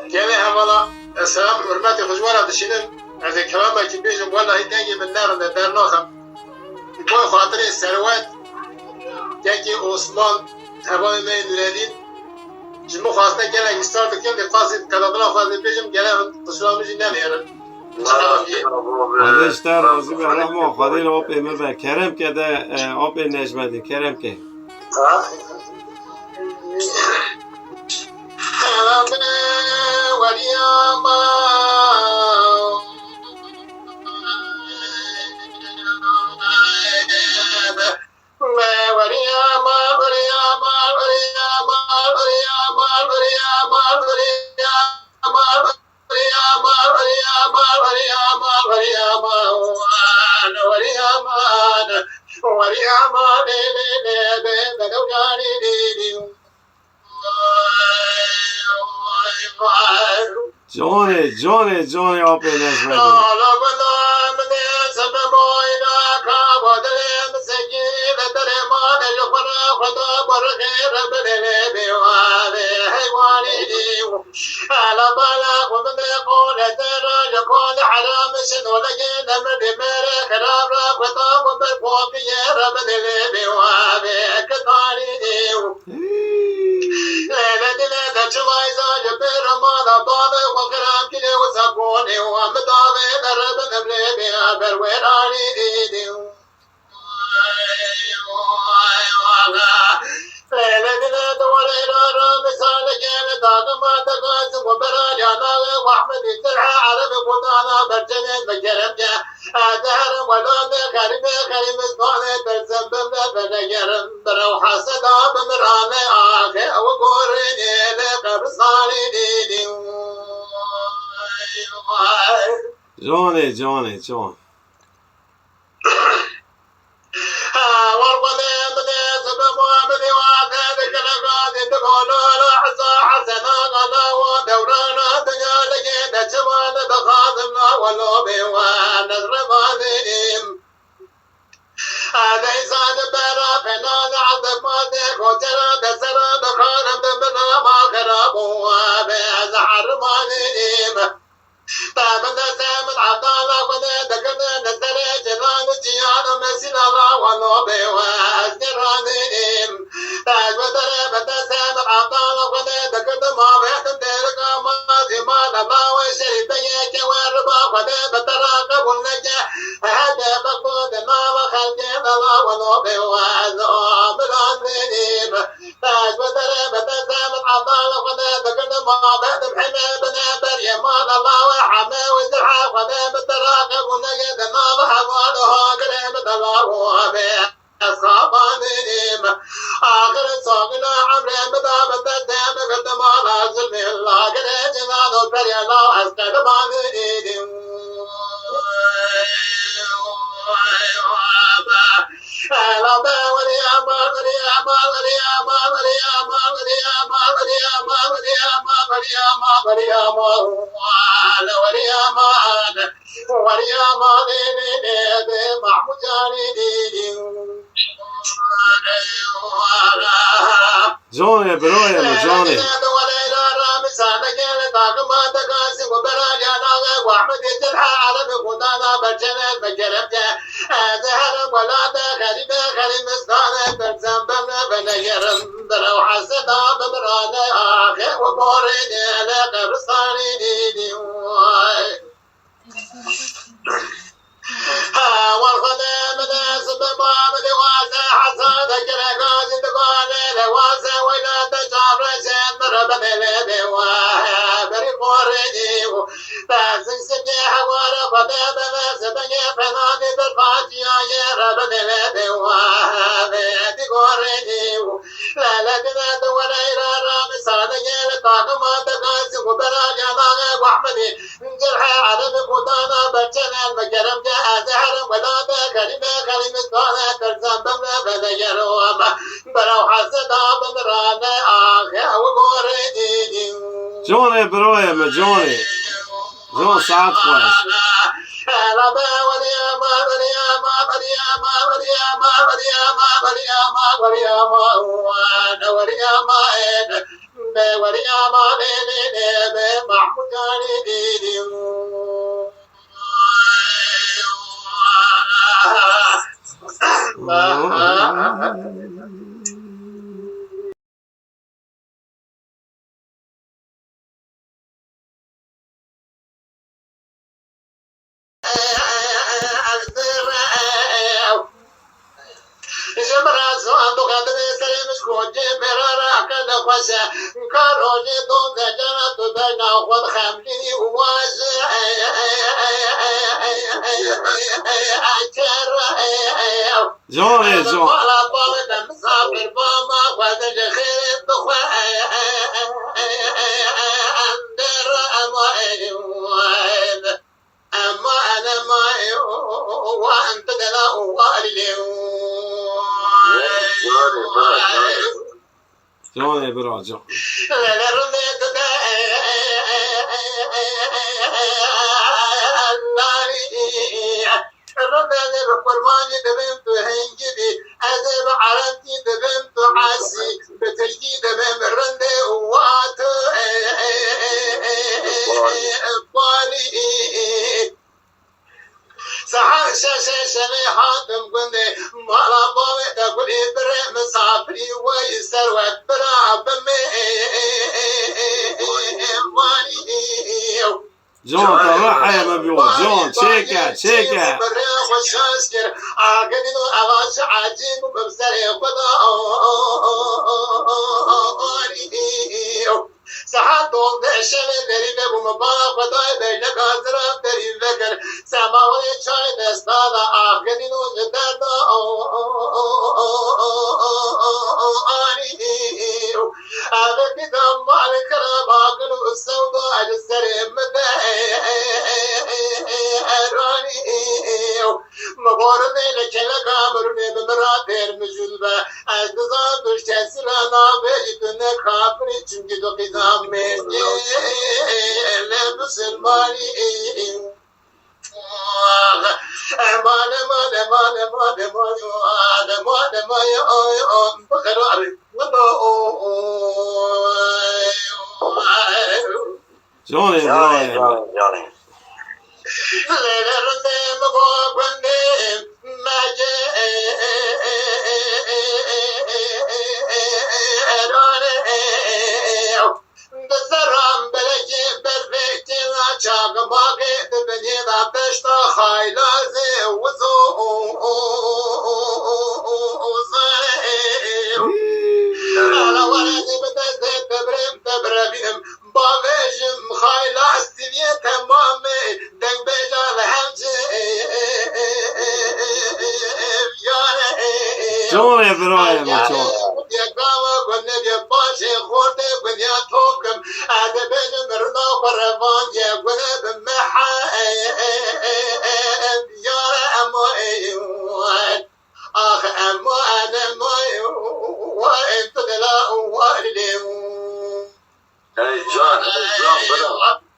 كان والله السلام حرماتي خجوالة دشينن از كلامه كي بيجم والله يتنجي من نار دار نوخم يكون خاطري الثروات كاكي عثمان هبان ما يدريدين جمو خاصنا كلا يستارت كل قاصد كلامنا خاص بيجم كلا تسلام جنان يا هذا اشتار راضي برحمه خدي له أب إمام كرم كده أب النجمة كرم كه Johnny up in this ready. Johnny. Johnny, Johnny. Johnny برايم Johnny ساعات كويس واسه كاروجي دون جنات بين خود خملي واسه جان جان أما أنا ما وأنت لا والي جان براجع الربع بقرماني دبنت هنجبي أذب عرفتي دبنت عاسي بتجدي دبن الرندي واتو بالي سحر شاشة حاتم قندي مالا باوي تقول إبرة مسافري ويسر وبرا بمي جان تراحة يا مبيوت جان شيكا شيكا ساعات دون دشمن دری به مبارک خدای بین کازرم دری فکر سماوی چای دستان آخرین و جدد آنی آبی دم مالک را باقل و سودا اجسر مدهرانی مبارد لکن کامرونه بمراتر مجلبه از دزان دشتن سرانا بیتونه کافری چونکی دو قیدام میگه لبسلمانی امان امان امان امان امان امان امان بخرار جان جاني جان ابراهيم جان آخ اما انا ما وانت لا والي اي جان بلا